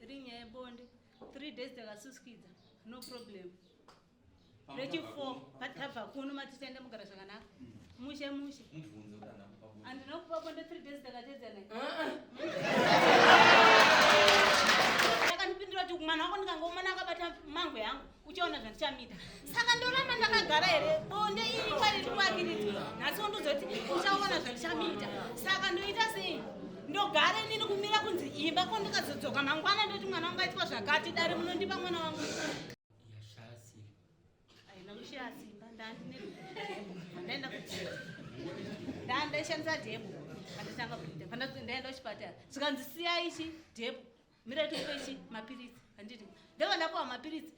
irinyaya bonde 3 days takasuskidza no problem rechi4 patabva kuno matitende mugara zvakanaka mushe andinokupa bonde 3 days takatedzana akandipindura kuti mwana wako ndikangomona akabata mango yangu uchiona zvandichamita saka ndoramba ndakagara here bonde iri kwariri kuvakiridza nhasi ndozoti uchaona zvandichamita saka ndoita sei ndogare nini kumira kunzi imba kondikazodzoka mangwana ndoti mwana wangu aitwa zvakati dare munondipa mwana wangu aina kushaya simba ndaenda ndaishandisa dhebho anditanga kuita ndaenda kuchipatara zvikanzisiya ichi dhebho mira topa ichi mapirisi handiti ndevanapawa mapirisi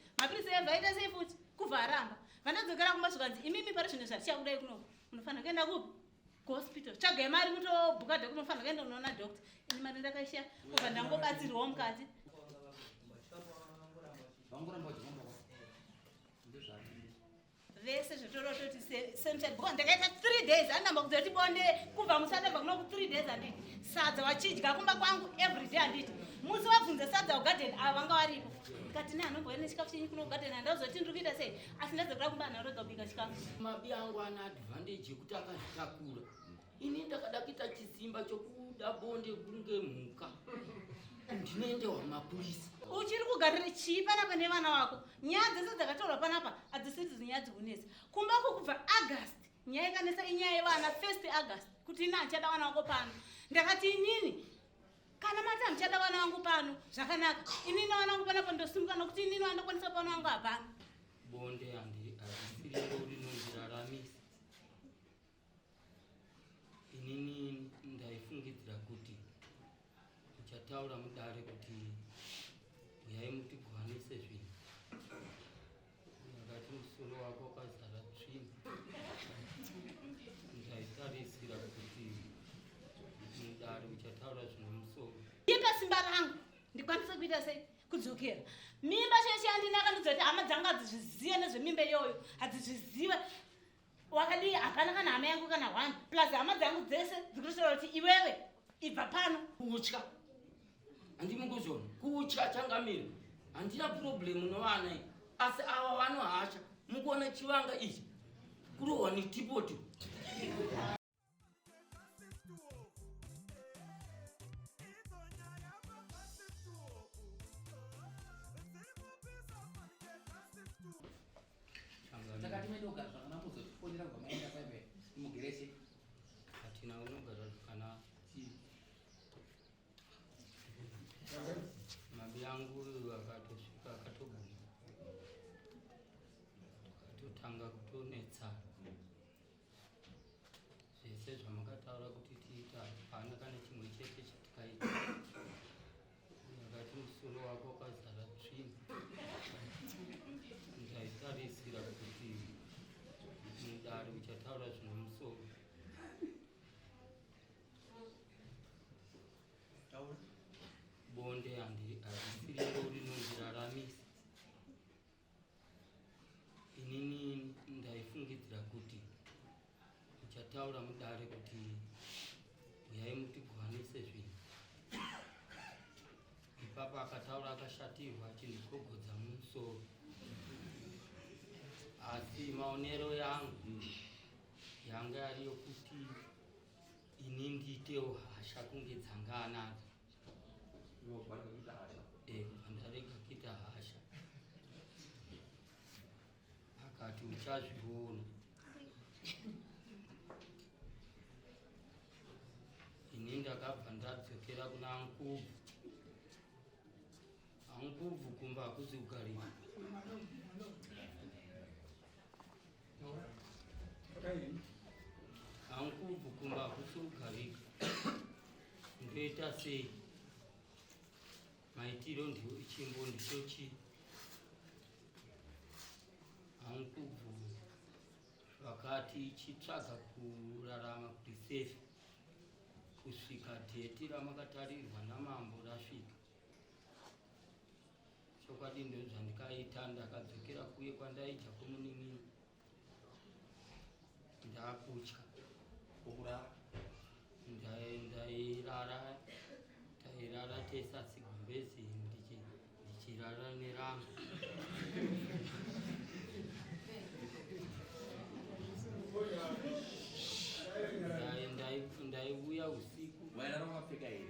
evhaita sei futi kubva aramba vandadzokera kumba zvikanzi imimi pari zvino zvatichakudai kuno unofanira kuenda kupi kuhospital tsvagai mari mutobhuka dhokta unofanira kuenda unoona dhokta ini mari ndakaisha kubva ndangobatsirwawo mukati vese zvotorototi semchadbhuka ndakaita 3 days handamba kuzoti bonde kubva musadabva kuno ku 3 days handiti sadza wachidya kumba kwangu everyday handiti musi wabvunza sadza kugadheni ava vanga varipo ndikati ne anomboya nechikafu chenyu kuno kugadheni handazoti ndiri kuita sei asi ndadzokera kumba nharo kubika chikafu mabi angu ana advantage yekuti akazvitakura ini ndakada kuita chisimba chokuda bonde kunge mhuka ndinoendewa mapurisa uchiri kugarira chii panapa nevana vako nyaya dzese dzakataurwa panapa hadzisiri nyaya dzikunetsa kumbako kubva august nyaya ikanesa inyaya yevana 1 August kuti ini handichada vana vako pano ndakati inini kana mati handichada vana vangu pano zvakanaka inini vana vangu panapa ndosimuka nokuti inini vandokwanisa vana vangu hapana bonde handisiriwo rinonziraramisa inini ndaifungidzira kuti uchataura mudare kuti uyai mutigwanise zvinhu akati musoro wako wakazara tsvina ndaitarisira kuti mudare uchataura zvino musoro ipa simba rangu ndikwanise kuita sei kudzokera mimba cheshe andinaka ndidzoti hama dzangu hadzizvizive nezvemimba iyoyo hadzizvizive wakadii hapana kana hama yangu kana 1 plus hama dzangu dzese dzikutotaura kuti iwewe ibva pano kutya handimunguzvona kutya changamira handina problemu novana asi ava vanohasha mukuona chivanga ichi kurohwa netipoti hatina unogara zvakanaka mabi angu akatosvika akatoguma akatotanga kutonetsana zvese zvamakataura kuti tiita hapana kana chimwe chete chatikaita akati musoro wako wakazara tsvina ndaitarisira kuti mudare uchataura zvino musoro bonde handisiriwo rinonziraramisa inini ndaifungidzira kuti uchataura mudare kuti uyai mutigwanise zvinhu ipapo akataura akashatirwa achindigogodza mumusoro asi maonero yangu yanga yariyo kuti ini ndiitewo hasha kunge dzanganadzo ndarega kuita hasha akati uchazviona ini ndakabva ndadzokera kuna ankubvu kumba hakuzi kugarika ankubvu kumba hakusi kugarika ndoita sei maitiro ndiwo chimbo ndichochi ankubvu zvakati ichitsvaga kurarama kuti sefi kusvika dheti ramakatarirwa namambo rasvika chokwadi ndozvandikaita ndakadzokera kuye kwandaija kumunin'ina ndakutya ndairara tese asigumbezini tirara neranga ndaiuya usiku wairara wakapfeka here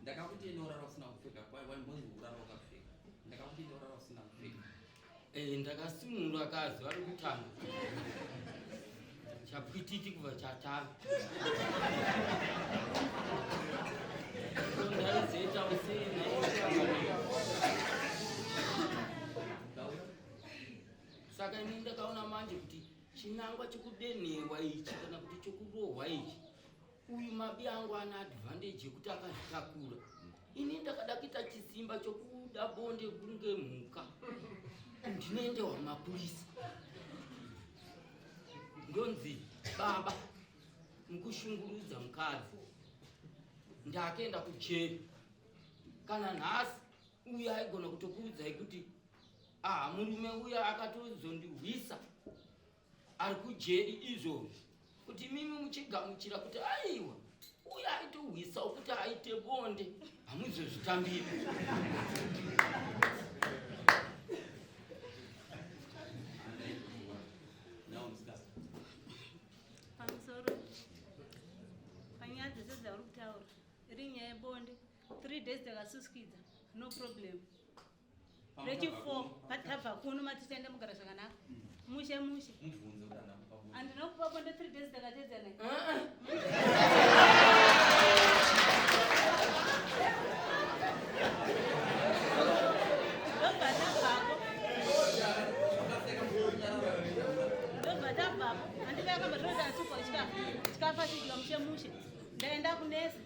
ndakakuti inorara usina kupfeka waimbonzi urara wakapfeka ndakakuti inorara usina kupfeka ndakasunura kazi vari kutanga chapwititi kubva chatanga ndaizoitawo saka ini ndakaona manje kuti chinangwa chekudenhewa ichi kana kuti chokurohwa ichi uyu mabi angu ana advantage yekuti akazvitakura ini ndakada kuita chisimba chokuda bonde kunge mhuka ndinoendewa mapurisa ndonzi baba mukushungurudza mukadzi ndakaenda kujeri kana nhasi uyu aigona kutokuudzai kuti murume uya akatozondihwisa ari kujeri izvozvo kuti mimi muchigamuchira kuti aiwa uyu aitohwisa kuti aite bonde hamuzozvitambiri pamusoro panyaya dzese dzauri kutaura iri nyaya yebonde 3 days takasuskidza no problem rechi4 patabva kuno matitende mugara zvakanaka mushe andinokupa bonde 3 days takatedzana chikafa chidya mushe ndaenda kunesi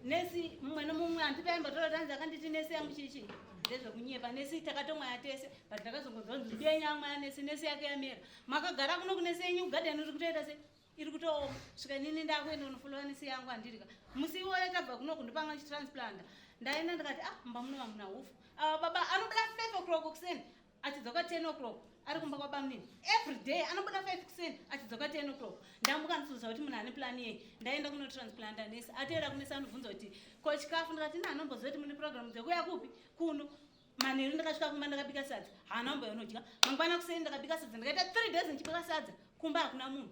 nesi mumwe nomumwe handitaimba tanzi akanditi nesi yangu chichi ndezvekunyepa nesi takatomwaya tese but ndakazongonzonzi benyamwaya nesi yake yamera makagara kuno kunesi yenyu kugadheni uri kutoita se iri kutooma svika nini ndakuenda unofulwa nesi yangu handirika musi iwoyo tabva kuno kundipanga chitransplant ndaenda ndikati mba munova muna hufu baba anobuda 5 o'clock kuseni achidzoka 10 o'clock ari kumba kwabamunini every day anobuda 5 kuseni achidzoka 10 o'clock ndamuka ndisuza kuti munhu ane plani yei ndaenda kuno transplanta nesi atoera kunesi anobvunza kuti ko chikafu ndikati naanombozoti mune program dzekuya kupi kuno manheru ndakasvika kumba ndakabika sadza haana mboyanodya mangwana kuseni ndakabika sadza ndikaita 3 days ndichibika sadza kumba hakuna munhu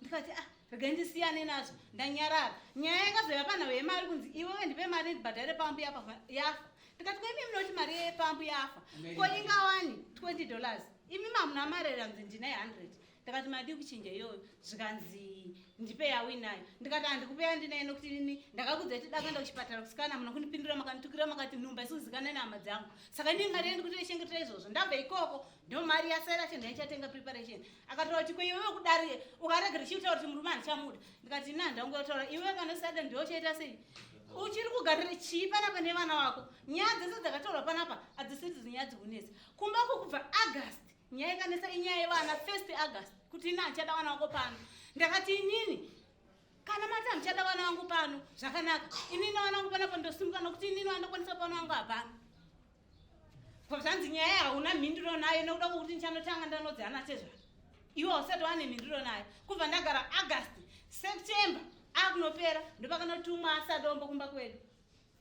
ndikati regai ndisiyane nazvo ndanyarara nyaya yakazoya panhau yemari kunzi iwewe ndipe mari ndibhadhare pambu yafa ndikati kwemi munoti mari yepambu yafa ko ingawani $20 imi mamuna mari ranzi ndinai 100 ndikati madi kuchinja iyoyo zvikanzi ndipe yawinayo ndikati handikupeya ndinaye nokuti nini ndakakudza kuti dakaenda kuchipatara kusikana muna kundipindura makanitukira makati nhumba isikuzikanai nehama dzangu saka ndini mari yendi kuti ichengetera izvozvo ndabva ikoko ndo mari yasaira chinhu yaichatenga preparation akataura kuti kweiwewe kudari ukaregera chiutaura kuti murume handichamuda ndikati ina ndangotaura iwewe kana sada ndiochaita sei uchiri kugarira chii panapa nevana vako nyaya dzese dzakataurwa panapa hadzisiri nyaya dzikunesa kumbako kubva august nyaya ikanesa inyaya yevana 1 August kuti ina handichada vana vako pano ndakati inini kana mati handichada vana vangu pano zvakanaka inini vana vangu panapa ndosimuka nokuti inini vandokwanisa pano vangu hapana zvanzi nyaya hauna mhinduro nayo nokuda kwokuti ndichanotanga ndanodzana sezvaro iwe usati wane mhinduro nayo kubva ndagara August September akunopera ndopakanotumwa asadombo kumba kwedu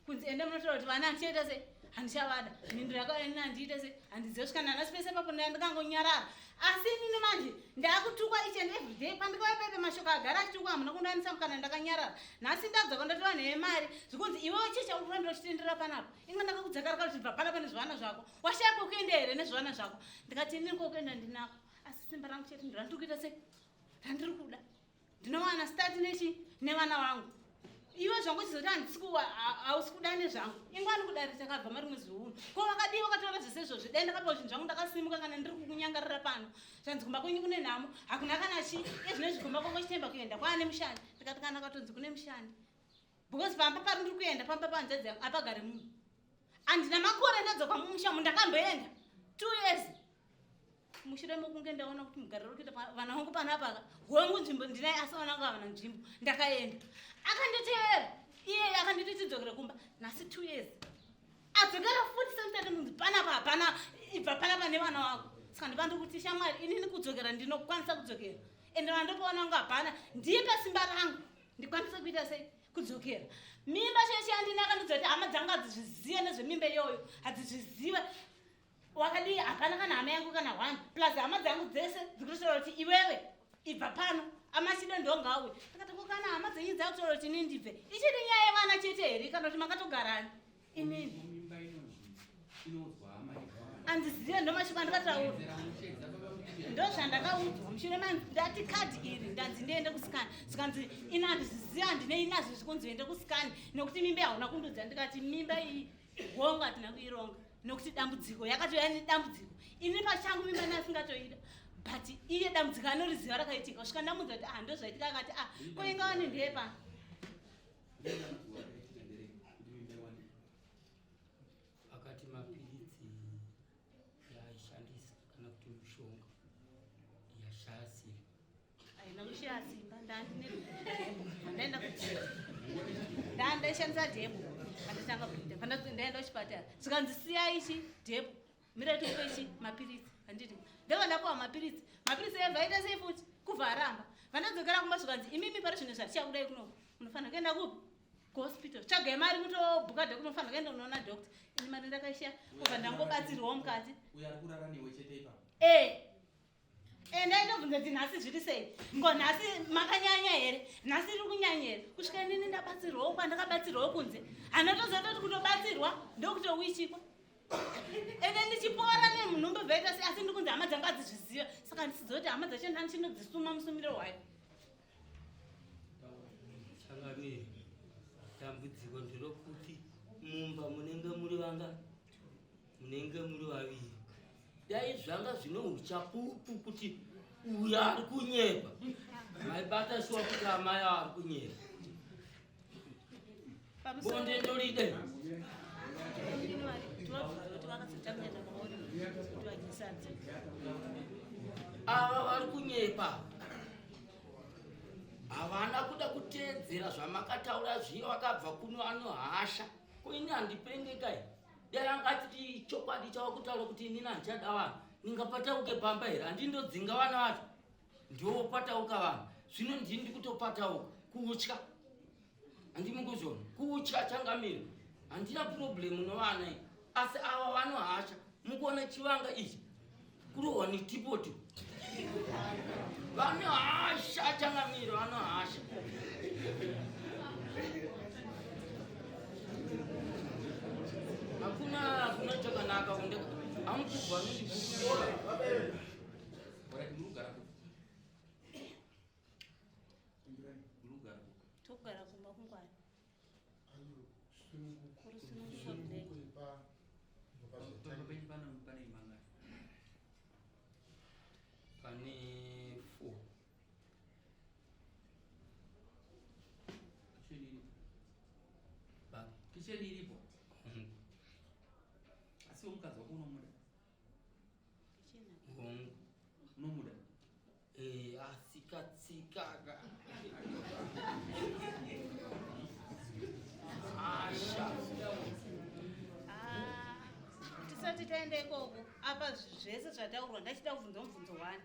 kunzi ende munotaura kuti vana handichaita sei handichavada mhinduro yakaini handiite sei handizive svika nanasi pese papo ndandikangonyarara asi inini manje ndakutukwa each and every day pandikauya pepe mashoko agara achitukwa hamuna kundanisa mukana ndakanyarara nhasi ndadzoka ndatova nemari zvikunzi iwewe chicha uri kurambira uchitendera panapa inga ndakakudzakarika kuti bva panapa nezvivana zvako washaya kwekuenda here nezvivana zvako ndikati inini kwokuenda ndinako asi simba rangu chete ndirandiri kuita sei randiri kuda ndinowana stati nechi nevana vangu iwe zvangu chizoti hausi kuda nezvangu ingwani kudari takabva mari mwezi uno ko vakadii vakataura zvese izvozvo dai ndakapawo zvinhu zvangu ndakasimuka kana ndiri kunyangarira pano zvanzi kumba kwenyu kune nhamo hakuna kana chi ezvinezvi kumba kwangu chitemba kuenda kwaane mushandi ndikati kana katonzi kune mushandi because pamba pari ndiri kuenda pamba panzadzi yangu apagare munhu handina makore ndadzoka mumushamu ndakamboenda 2 years mushure mokunge ndaona kuti mugariro rikuita vana vangu panapaka hwangu nzvimbo ndinai asi vana vangu havana nzvimbo ndakaenda akanditeera iye akanditi tidzokere kumba nhasi 2 years adzokera futi semutati munzi panapa hapana ibva panapa nevana vako saka ndivandi kuti shamwari inini kudzokera ndinokwanisa kudzokera ende vandopaona kunga hapana ndipe simba rangu ndikwanise kuita sei kudzokera mimba cheshe andini akandidza kuti hama dzangu hadzizvizive nezvemimba iyoyo hadzizvizive wakadii hapana kana hama yangu kana 1 plus hama dzangu dzese dzikutaura kuti iwewe ibva pano amashide ndongawe akati kana hama dzenyu dzakutaura kuti inini ndibve ichiri nyaya yevana chete here kana kuti makatogarani inini andizive ndomashuka ndikataura ndozvandakaudzwa mushure ndati kadhi iri ndanzi ndiende kusikani zikanzi ina handizviziva handine inazvo zvikunzi ende kusikani nekuti mimba hauna kundudza ndikati mimba iyi hongu hatina kuironga nokuti dambudziko yakatoya nedambudziko ini pachangu mimba nasingatoida but iye dambudziko anoriziva rakaitika kusvika ndamudza kuti ndozvaitika akati koingawani ndeyepano akati mapiritsi yaishandisa kana kuti mushonga yashaya simba haina kushaya simba ndaenda ndaishandisa dhebho panditanga kuita ndaenda kuchipatara zvikanzisiya ichi dhebho mirai tikupe ichi mapiritsi handiti ndevanapuwa mapiritsi evhaita sei futi kubva aramba vandadzokera kumba zvikanzi imimi pari zvino zvatichakudai kuno munofanira kuenda kupi kuhospital tsvagai mari kutobhuka dhokta unofanira kuenda kunoona dhokta ini mari ndakaishiya kubva ndangobatsirwawo mukati ndaindobvunza kuti nhasi zviri sei ngo nhasi makanyanya here nhasi iri kunyanya here kusvika inini ndabatsirwawo kwandakabatsirwawo kunze hanatozototi kutobatsirwa ndokutowichikwa ende ndichipora nemunhumbe bvaita sei asi ndikunzi hama dzanga adzizviziva saka ndisidzoti hama dzacho ndandichindodzisuma musumiro wayo changamiri dambudziko nderokuti mumba munenge muri vanga munenge muri vaviri dai zvanga zvino uchapupu kuti uyo ari kunyepa maibata shuwa kuti amai ari kunyepa bonde ndoride ava vari kunyepa havana kuda kuteedzera zvamakataura zviyo vakabva kuno anohasha koini handipengekai dai angati chokwadi chavo kutaura kuti inini handichada vanhu ningapatauke pamba here handindodzinga vana vacho ndopatauka vanhu zvino ndini ndikutopatauka kutya handimukuzvona kutya changamiri handina problemu novana i asi ava vanohasha mukuona chivanga ichi kurohwa netipoti vanohasha changamiri vanohasha hakuna chakanaka kunde amukubva nendikuora tokugara kumba kungwani pane 4 kicheni iripo asi mukadzi wako unomuda unomuda asikatsikaga asha tisati taenda ikoko apa zvese zvataurwa ndachida kubvunza mubvunzo wani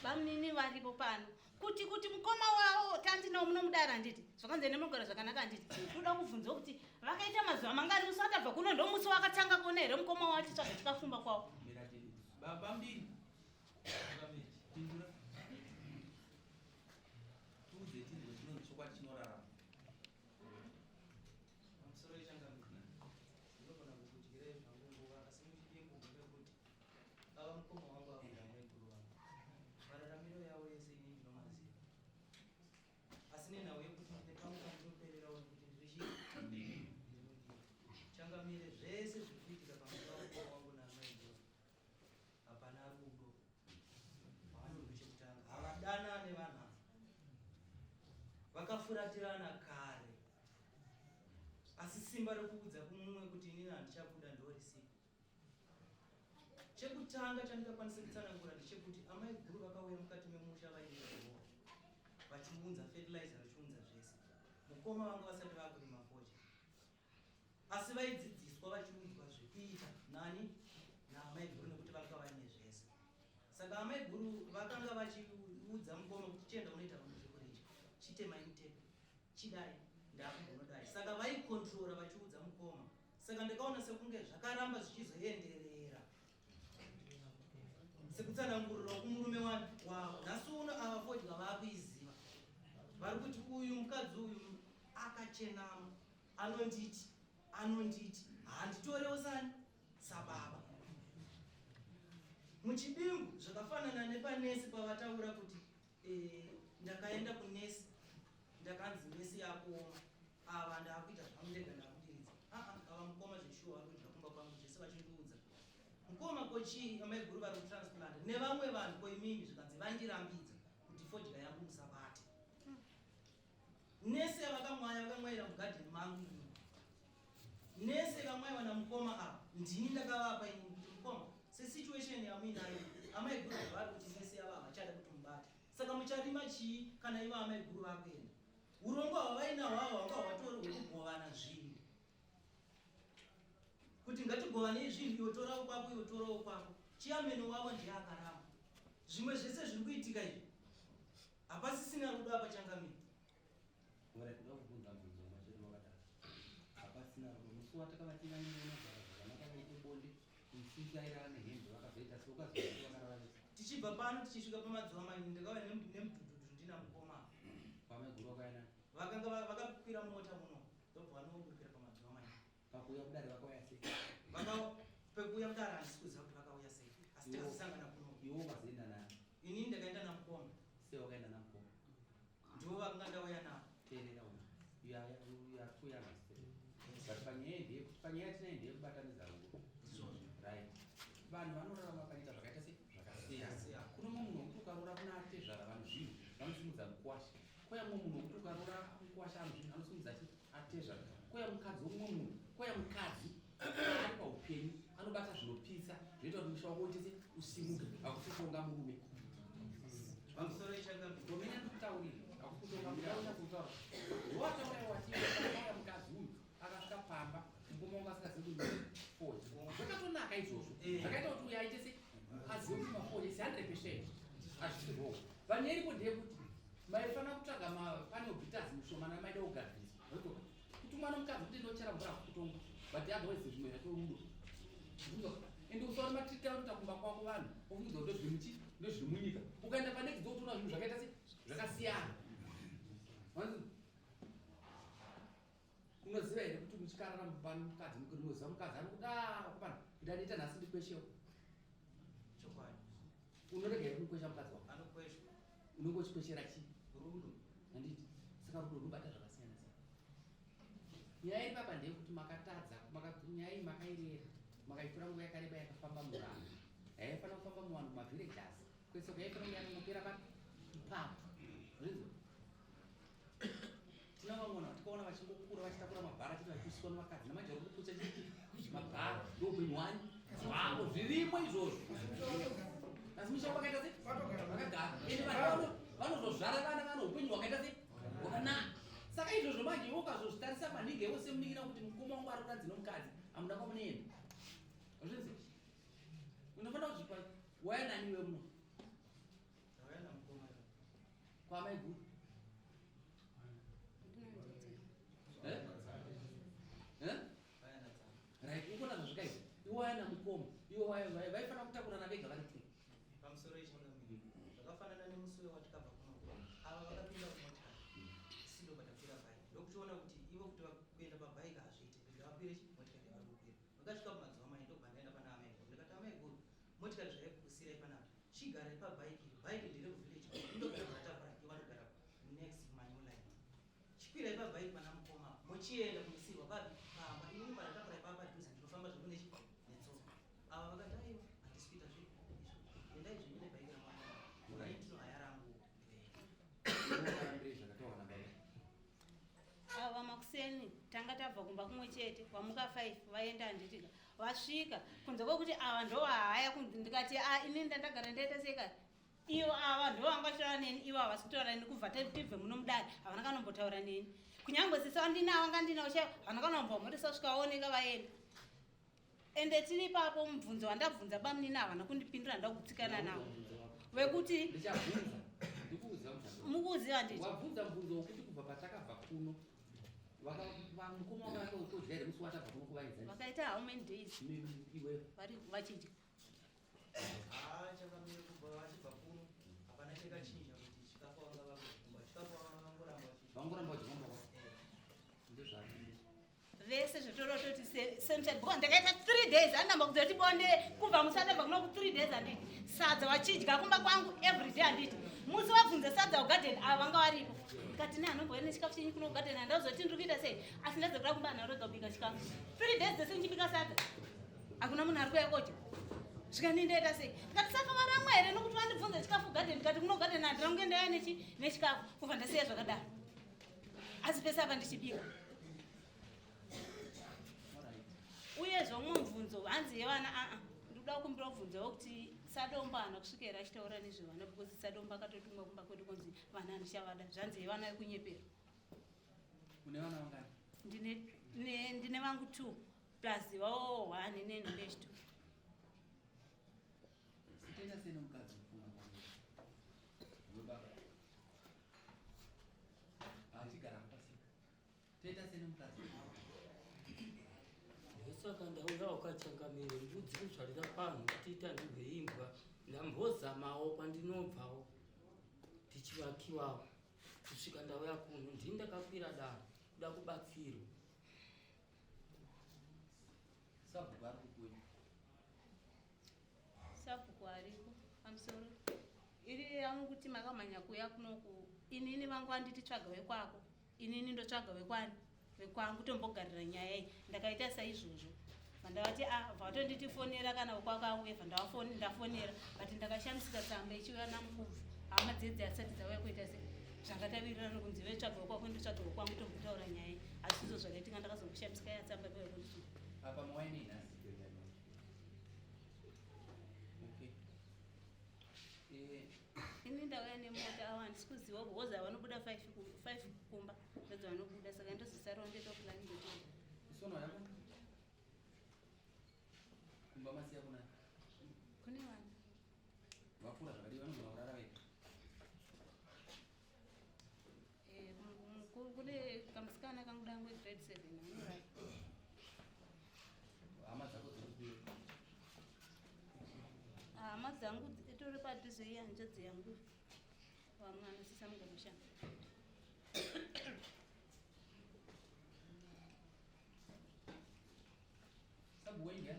vamunini varipo pano kuti mukoma wavo tandinawo munomudara nditi zvakanzi nemunogara zvakanaka handiti toda kubvunza kuti vakaita mazuva mangani musati abva kuno ndomusi wakatanga kuona here mukoma wavo achitsvaga tikafumba kwavo vakafuratirana kare asi simba rokukudza kumumwe kuti inini handichabuda ndorisipa chekutanga chandingakwanisa kutsanangura ndechekuti amai guru vakauya mukati memusha vainezvo vachiunza fertilizer vachiunza zvese mukoma vanga vasati vakurima focha asi vaidzidziswa vachiunzwa zvekuita nani naamai guru nekuti vanga vaine zvese amai guru vakanga vachiudza mukoma kuti chienda unoita muzvikorechi chite maimutep chidai ndakugonodai saka vaikontrora vachiudza mukoma saka ndakaona sekunge zvakaramba zvichizoenderera sekutsanangurira kumurume wavo nhasi uno ava fodya vaakuiziva vari kuti uyu mukadzi uyu akachenama anonditi handitorewo sani sababa muchidimbu zvakafanana nepanesi pavataura kuti ndakaenda kunesi ndakanzi nesi yakuoma ava ndaakuita zvamundega ndakudiridza ava mukoma zveshuwa vari kudya kumba kwangu zvese vachindiudza mukoma kochii amai guru vari kutransplant nevamwe vanhu koimimi zvikanzi vandirambidza kuti fodya yangu musabate nese vakamwaira mugadheni mangu ini nese kamwaiwa namukoma apa ndini ndakavapa ini kuti mukoma sesituation yamuinayo amai guru vari kuti nese yava havachada kuti mubate saka mucharima chii kana ivo amai guru vakuenda urongwa hwavainahwo havo hwanga hwatori hwekugovana zvinhu kuti ngatigovane zvinhu iwo torawo kwako iwo torawo kwako chiyameno wavo ndiye akaramba zvimwe zvese zviri kuitika izvi hapasisina rudo apa changamiro kuda kubvunza mubvunzo machedo wakadaro hapasina rudo musi watakavativaineonagara zvakanaka vaite bonde musisairana nehembe vakazoita seukazovakaravavisa tichibva pano tichisvika pamazuva maini ndakauya nemudhudhudhu ndina mukoma pameguru wakaina vakanga vakakwira mota muno ndobva vanoburukira pamazuva maini pakuuya kudare vakauya sei pekuuya kudare handisi kuziva kuti vakauya sei asi takazosangana kuno iwo ukazoenda naye inini ndakaenda namukoma sei wakaenda namukoma ndivo vakanga ndauya navo teerera uno yakuyana but panyaya yatinai ndeyekubatanidza rudo right vanhu vanorarama panyika zvakaita sei zvakasiyana kuno mumwe munhu wekuti ukarora kuna atezvara vanhu zvinhu vanosimudza mukwasha koya mumwe munhu wekuti ukarora mukwasha anhu zvinhu anosimudza atezvara koya mukadzi womumwe munhu koya mukadzi ari paupenyu anobata zvinopisa zvinoita kuti musha wako utese usimuke hakusitonga murume pamusoro ichangamiro domenya ndikutaurire hakusitonga murume watauraiwatiya mukadzi uyu akasvika pamba mukoma wanga asingazivi kuti zvakatonaka izvozvo zvakaita kuti uyo aite se azive kuti mafoje si 100% azvisirwo vanyeripo ndeyekuti maifanira kutsvaga mapanobhitazi mushomana maida kugadzirisa kuti mwana mukadzi kuti ndochera mvura kutonga but otherwise zvimwe zvatorudo ende usauri matriki anoita kumba kwako vanhu ofungidzwa kuti ndozviri munyika ukaenda panext dzokutoona zvinhu zvakaita se zvakasiyana unoziva here kuti muchikarara mubani mukadzi munoziva mukadzi anokuda kupana ndaniita nhasi ndikweshewo chokwadi unorega here kumukwesha mukadzi wako anokweshwa unenge uchikweshera chii rudo handiti saka rudo runobata zvakasiyana siyana nyaya iri papa ndeyekuti makatadza nyaya iyi makairera makaitora nguva yakareba yakafamba muvanhu yaifanira kufamba muvanhu mumavillages kwese kwaifanira yanongopera papa zvinzo tina vamwana tikaona vachingokura vachitakura mabhara chiti vachiuswa nevakadzi namanje vari kukucha chiti mabhara ndoupenyu hwani hwavo zvirimo izvozvo asi mushavo vakaita se vakagara ende vanhu vanozozvara vana vano upenyu hwakaita se hwakanaka saka izvozvo manje iwe ukazozvitarisa manhinga iwe semuningira kuti mukoma wangu ari kudanzi nomukadzi hamuna kwamunoenda zvinzi unofanira kuzvipa waya nani iwe muno ndauya namukoma kwamai guru right ukona zvazvakaita iwe waya namukoma iwe vaifanira kutakurana vega vari tu pamusoro ichangamiro zvakafanana nemusuwe watikabva kuno ava vakapinda kumotari sindo patapfira bhaiki ndokutiona kuti ivo kuti vakuenda pabhaiki hazviite bega vakwire motikari yavari kukwira vakasvika kumazuva mai ndobva ndaenda pana amaiguru ndikati amaiguru motikari zvaikusirai panapa chigarai pabhaiki bhaiki ndiri kuvhileji ndogara vatavara ivanogara next manyu line chikwirai pabhaiki pana mukoma mochienda kumisirwa papi pamba inini pandatavara ipapadhuze ndinofamba zveku netsoka ava vakati aiwa handisi kuita zvinhu endai zvenyine bhaiki ramwana aitino haya rangu zvakataura bai ava makuseni tanga tabva kumba kumwe chete kwamuka 5 vaenda handitika vasvika kunze kwokuti ava ndo haya kunzi ndikati inini ndandagara ndaita seka ivo ava ndo vangashora neni ivo havasi kutaura neni kubva tibve muno mudare havana kanombotaura neni kunyangwe sisa ndinavo ngandinawo chaivo havana kanombomhoresa svikaoneka vaenda ende tiri ipapo mubvunzo wandabvunza bamunini havana kundipindura nda kutsikana navo wekuti ndichabvunza ndikuudza mushando mukuziva nditi wabvunza mubvunzo wokuti kubva patakabva kuno mukoma wake utojaire musi watabva kuno kuvaidza vakaita how many days iwe vari vachidya chakamira kubva vachibva kuno hapana chakachinja kuti chikafu vanga vakukumba chikafu vangoramba vangoramba vachifamba kwa ndezvako vese zvetorototi central because ndakaita 3 days andamba kuziva kuti bonde kubva musadabva kuno ku 3 days handiti sadza vachidya kumba kwangu everyday handiti musi wabvunza sadza kugarden ava vanga varipo ndikati ne anomboenda chikafu chenyu kuno kugarden handazoti ndiri kuita sei asi ndadzokera kumba hanharoga kubika chikafu 3 days dzese ndichibika sadza hakuna munhu ari kuyakodya zvikandiendaita sei ndikati saka varamwa here nokuti vandibvunza chikafu garden ndikati kuno garden handira kungendaya nechikafu kubva ndasiya zvakadaro asi pese apa ndichibika uye zvomwe mubvunzo hanzi yevana ndikuda kukumbira mubvunzo wekuti sadomba hana kusvikira achitaura nezvevana because sadomba akatotumwa kumba kwedu kunzi vana handichavada zvanzi yevana yekunyepera une vana vangani ndine vangu 2 plus vavo 1 nenhumbi 2 sitenda sei nomukadzi webaba achigara mupasika toita sei nomukadzi saka ndauya wakachangamire mbudzi kutsvarira panhu kutiita ndigweimbwa ndambozamawo kwandinobvawo ndichivakiwawo kusvika ndauya kuno ndini ndakakwira danho kuda kubatsirwa sabhuku ari kukwenya sabhuku ariko pamusoro iri yangu kuti makamhanya kuya kunoku inini vangu vanditi tsvaga wekwako inini ndotsvaga wekwani wekwangu tombogarira nyaya iyi ndakaita saizvozvo vandavati vatonditifonera kana wekwako auye ndafonera but ndakashamisika tsamba ichiuya namukubvu hama dzedzi asati dzauya kuita se zvangatavirira nokunzi vetsvaga wekwako ndotsvaga wekwangu tombotaura nyaya iyi asi izvo zvakaitika ndakazokushamisika yatsamba ipayokuti apa mawaini nhasi ini ndauya nemota awa handisi kuziva because vanobuda 5 kumba ndodzi vanobuda saka ndozosarawo ndetopulani ndetoa isono yako kumba masiya kunaka kune vana vakura zvakadii vanogona kurara vega kune kamusikana kangu dangu grade 7 anorara hama dzako dzokupira hama dzangu itori padhuze iya njodzi yangu vamwe anosisa mungomushanda sabuwenja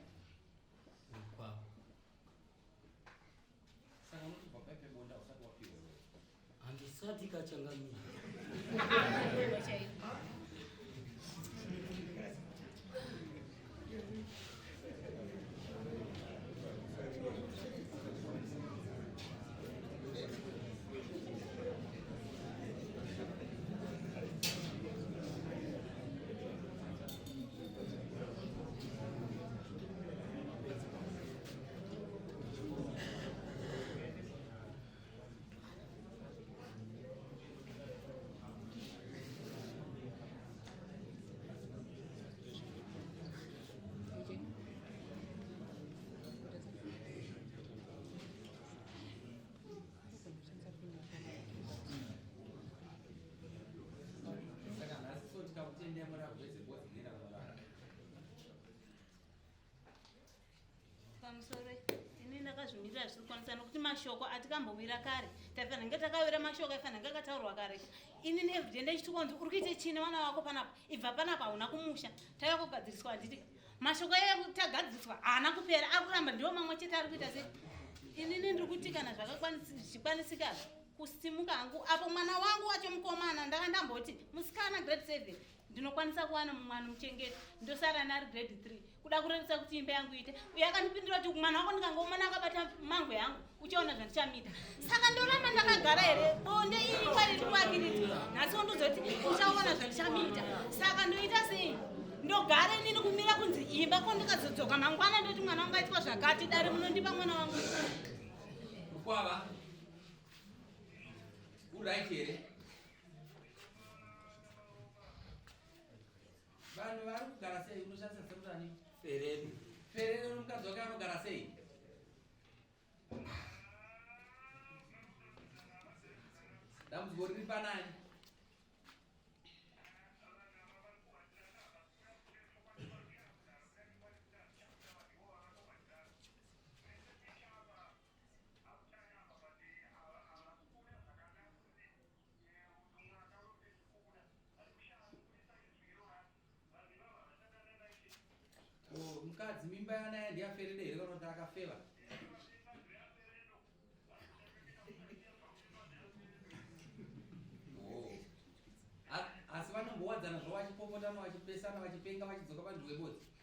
kwavo saka unotobva paipe bonda usati wapiwa handisati kachangamira chaiko saka nhasi so tikakutendemura kuzvezebodzi dzina kunorara pamusoro ini ndakazvimirira zviri kukwanisa nokuti mashoko atikambowira kare taifanira nge takawira mashoko aifanira nge akataurwa kare ini neevhidenda ichitikonzi uri kuite chini vana vako panapa ibva panapa hauna kumusha taiva kugadziriswa handiti mashoko tagadziriswa haana kupera akuramba ndiwo mamwe chete ari kuita sei inini ndiri kuti kana zvikwanisika kusimuka hangu apo mwana wangu wacho mukomana ndakandamboti musikana grade 7 ndinokwanisa kuwana mumwana muchengeti ndosara nari grade 3 kuda kurevisa kuti imba yangu ite uye akandipindura kuti mwana wako ndikangomona akabata mangwe yangu uchiona zvandichamita saka ndoramba ndakagara here bonde iri kwariri kuvakiridzi nhasi ndozoti uchaona zvandichamita saka ndoita sei ndogara inini kumira kunzi imba kwandikazodzoka mangwana ndoti mwana wangu aitwa zvakati dare munondipa mwana wangu ukwava uraiti here vanhu vari kugara sei unoshandisa semurani fereri nomukadzi wake anogara sei dambudziko riri panani? Mukadzi mimba yana yandiyaferere here kana kuti akafeva? Asi vanombowadzana zvavo vachipopotana vachipesana vachipenga vachidzoka panzvimbo ibodzi.